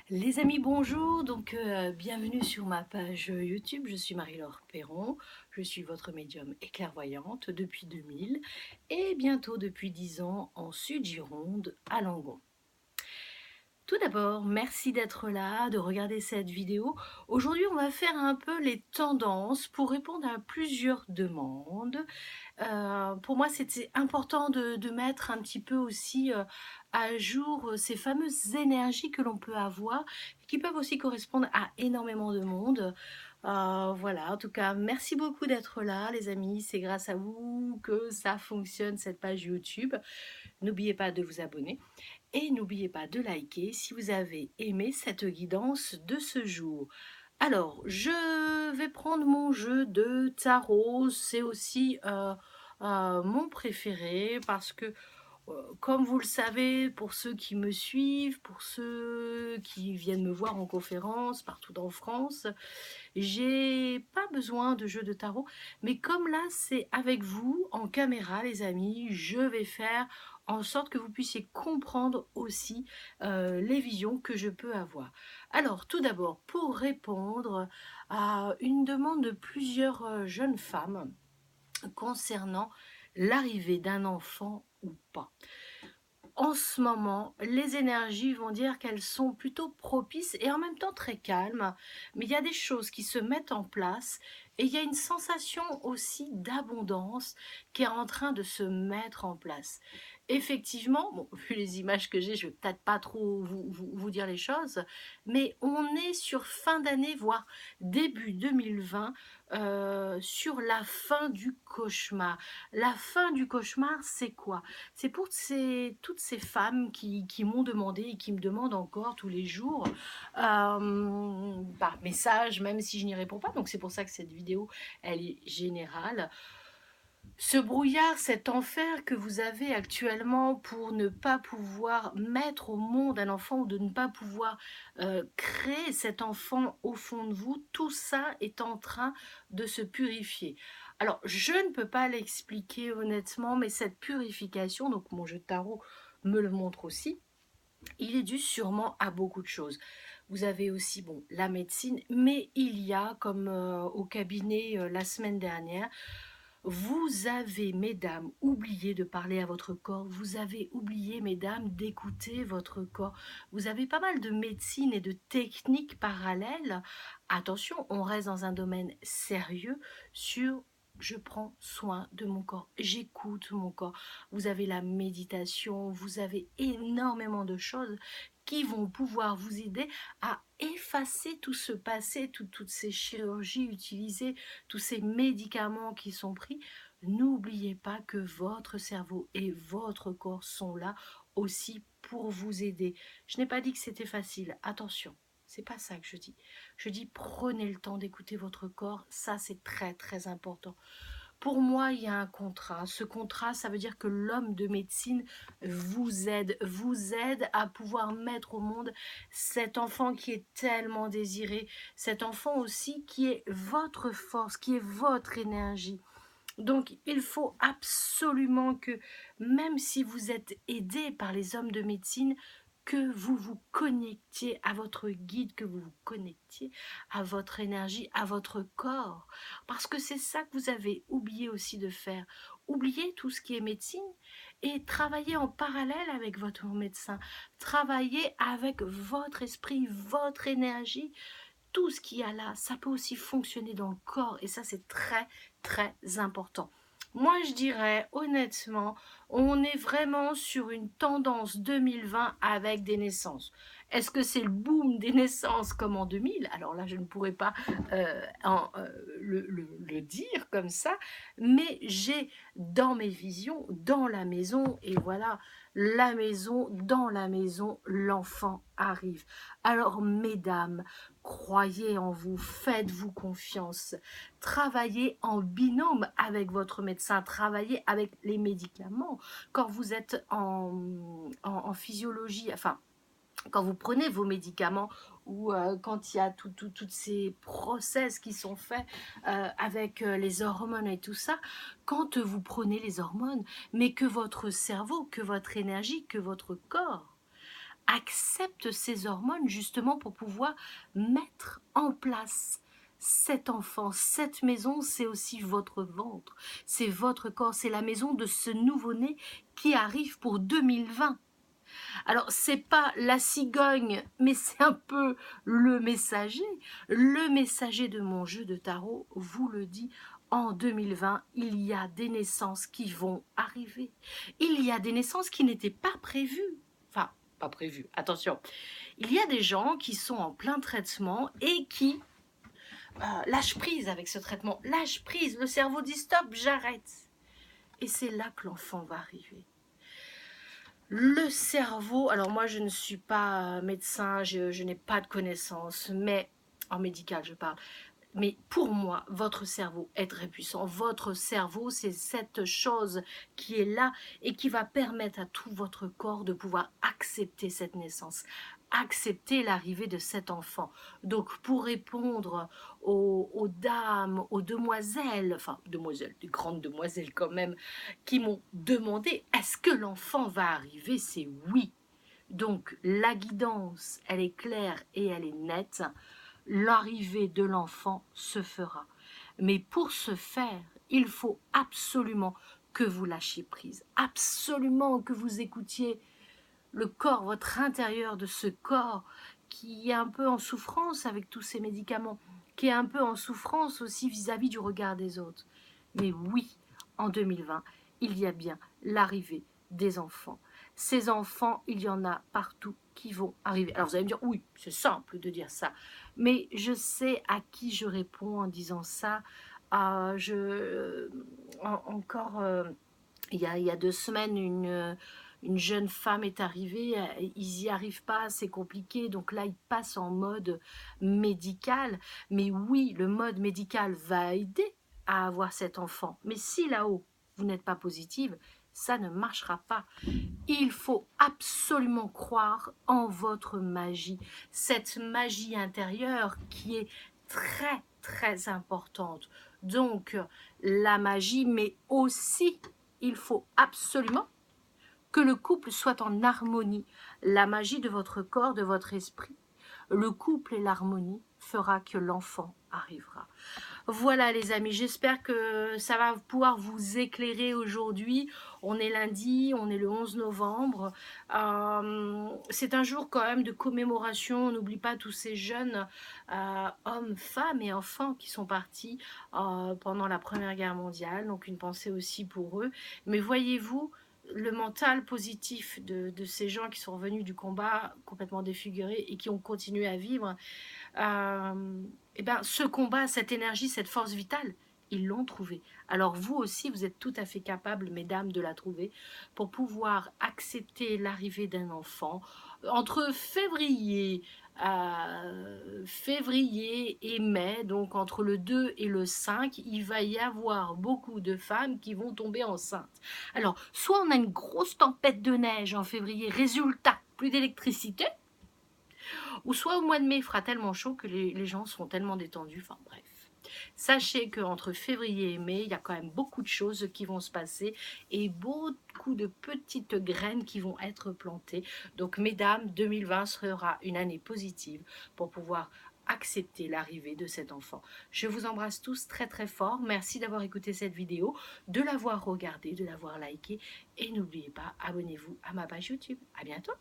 Les amis, bonjour, bienvenue sur ma page YouTube, je suis Marie-Laure Perron, je suis votre médium et clairvoyante depuis 2000 et bientôt depuis 10 ans en Sud-Gironde à Langon. Tout d'abord, merci d'être là, de regarder cette vidéo. Aujourd'hui, on va faire un peu les tendances pour répondre à plusieurs demandes. Pour moi, c'était important de mettre un petit peu aussi à jour ces fameuses énergies que l'on peut avoir, qui peuvent aussi correspondre à énormément de monde. Voilà, en tout cas, merci beaucoup d'être là, les amis. C'est grâce à vous que ça fonctionne, cette page YouTube. N'oubliez pas de vous abonner et n'oubliez pas de liker si vous avez aimé cette guidance de ce jour. Alors, je vais prendre mon jeu de tarot. C'est aussi mon préféré parce que, comme vous le savez, pour ceux qui me suivent, pour ceux qui viennent me voir en conférence partout en France, j'ai pas besoin de jeu de tarot. Mais comme là, c'est avec vous en caméra, les amis, je vais faire en sorte que vous puissiez comprendre aussi les visions que je peux avoir. Alors, tout d'abord, pour répondre à une demande de plusieurs jeunes femmes concernant l'arrivée d'un enfant ou pas. En ce moment, les énergies vont dire qu'elles sont plutôt propices et en même temps très calmes, mais il y a des choses qui se mettent en place et il y a une sensation aussi d'abondance qui est en train de se mettre en place. Effectivement, bon, vu les images que j'ai, je vais peut-être pas trop vous dire les choses, mais on est sur fin d'année, voire début 2020, sur la fin du cauchemar. La fin du cauchemar, c'est quoi? C'est pour toutes ces femmes qui m'ont demandé et qui me demandent encore tous les jours par message, même si je n'y réponds pas. Donc c'est pour ça que cette vidéo, elle est générale. Ce brouillard, cet enfer que vous avez actuellement pour ne pas pouvoir mettre au monde un enfant ou de ne pas pouvoir créer cet enfant au fond de vous, tout ça est en train de se purifier. Alors, je ne peux pas l'expliquer honnêtement, mais cette purification, donc mon jeu de tarot me le montre aussi, il est dû sûrement à beaucoup de choses. Vous avez aussi bon, la médecine, mais il y a, comme au cabinet la semaine dernière, vous avez, mesdames, oublié de parler à votre corps. Vous avez oublié, mesdames, d'écouter votre corps. Vous avez pas mal de médecine et de techniques parallèles. Attention, on reste dans un domaine sérieux sur je prends soin de mon corps, j'écoute mon corps. Vous avez la méditation, vous avez énormément de choses qui vont pouvoir vous aider à effacer tout ce passé, toutes ces chirurgies utilisées, tous ces médicaments qui sont pris. N'oubliez pas que votre cerveau et votre corps sont là aussi pour vous aider. Je n'ai pas dit que c'était facile, attention. C'est pas ça que je dis. Je dis prenez le temps d'écouter votre corps, ça c'est très très important. Pour moi, il y a un contrat. Ce contrat, ça veut dire que l'homme de médecine vous aide à pouvoir mettre au monde cet enfant qui est tellement désiré, cet enfant aussi qui est votre force, qui est votre énergie. Donc, il faut absolument que, même si vous êtes aidé par les hommes de médecine, que vous vous connectiez à votre guide, que vous vous connectiez à votre énergie, à votre corps. Parce que c'est ça que vous avez oublié aussi de faire. Oubliez tout ce qui est médecine et travaillez en parallèle avec votre médecin. Travaillez avec votre esprit, votre énergie. Tout ce qu'il y a là, ça peut aussi fonctionner dans le corps et ça c'est très très important. Moi je dirais honnêtement, on est vraiment sur une tendance 2020 avec des naissances. Est-ce que c'est le boom des naissances comme en 2000? Alors là je ne pourrais pas le dire comme ça, mais j'ai dans mes visions, dans la maison, et voilà, la maison, dans la maison, l'enfant arrive. Alors mesdames, croyez en vous, faites-vous confiance, travaillez en binôme avec votre médecin, travaillez avec les médicaments. Quand vous êtes en physiologie, enfin, quand vous prenez vos médicaments ou quand il y a toutes ces process qui sont faits avec les hormones et tout ça, quand vous prenez les hormones, mais que votre cerveau, que votre énergie, que votre corps accepte ces hormones justement pour pouvoir mettre en place cet enfant. Cette maison, c'est aussi votre ventre, c'est votre corps, c'est la maison de ce nouveau-né qui arrive pour 2020. Alors, c'est pas la cigogne, mais c'est un peu le messager. Le messager de mon jeu de tarot vous le dit. En 2020, il y a des naissances qui vont arriver. Il y a des naissances qui n'étaient pas prévues. Enfin, pas prévues, attention. Il y a des gens qui sont en plein traitement et qui lâchent prise avec ce traitement. Lâchent prise, le cerveau dit stop, j'arrête. Et c'est là que l'enfant va arriver. Le cerveau, alors moi je ne suis pas médecin, je n'ai pas de connaissances, mais en médical je parle, mais pour moi, votre cerveau est très puissant. Votre cerveau, c'est cette chose qui est là et qui va permettre à tout votre corps de pouvoir accepter cette naissance, accepter l'arrivée de cet enfant. Donc, pour répondre aux dames, aux demoiselles, enfin, demoiselles, des grandes demoiselles quand même, qui m'ont demandé, est-ce que l'enfant va arriver? C'est oui. Donc, la guidance, elle est claire et elle est nette. L'arrivée de l'enfant se fera. Mais pour ce faire, il faut absolument que vous lâchiez prise, absolument que vous écoutiez le corps, votre intérieur de ce corps qui est un peu en souffrance avec tous ces médicaments, qui est un peu en souffrance aussi vis-à-vis du regard des autres. Mais oui, en 2020, il y a bien l'arrivée des enfants. Ces enfants, il y en a partout qui vont arriver. Alors vous allez me dire, oui, c'est simple de dire ça, mais je sais à qui je réponds en disant ça. Encore, il y a 2 semaines, une jeune femme est arrivée, ils n'y arrivent pas, c'est compliqué, donc là ils passent en mode médical. Mais oui, le mode médical va aider à avoir cet enfant. Mais si là-haut, vous n'êtes pas positive, ça ne marchera pas. Il faut absolument croire en votre magie, cette magie intérieure qui est très très importante. Donc la magie, mais aussi il faut absolument que le couple soit en harmonie. La magie de votre corps, de votre esprit, le couple et l'harmonie fera que l'enfant arrivera. Voilà les amis, j'espère que ça va pouvoir vous éclairer aujourd'hui. On est lundi, on est le 11 novembre. C'est un jour quand même de commémoration. On n'oublie pas tous ces jeunes hommes, femmes et enfants qui sont partis pendant la Première Guerre mondiale. Donc une pensée aussi pour eux. Mais voyez-vous, le mental positif de ces gens qui sont revenus du combat complètement défigurés et qui ont continué à vivre, et ben, ce combat, cette énergie, cette force vitale, ils l'ont trouvée. Alors vous aussi, vous êtes tout à fait capables, mesdames, de la trouver pour pouvoir accepter l'arrivée d'un enfant. Entre février et mai, donc entre le 2 et le 5, il va y avoir beaucoup de femmes qui vont tomber enceintes. Alors, soit on a une grosse tempête de neige en février, résultat, plus d'électricité, ou soit au mois de mai, il fera tellement chaud que les gens seront tellement détendus. Enfin bref. Sachez qu'entre février et mai, il y a quand même beaucoup de choses qui vont se passer et beaucoup de petites graines qui vont être plantées. Donc mesdames, 2020 sera une année positive pour pouvoir accepter l'arrivée de cet enfant. Je vous embrasse tous très très fort. Merci d'avoir écouté cette vidéo, de l'avoir regardée, de l'avoir likée. Et n'oubliez pas, abonnez-vous à ma page YouTube. À bientôt.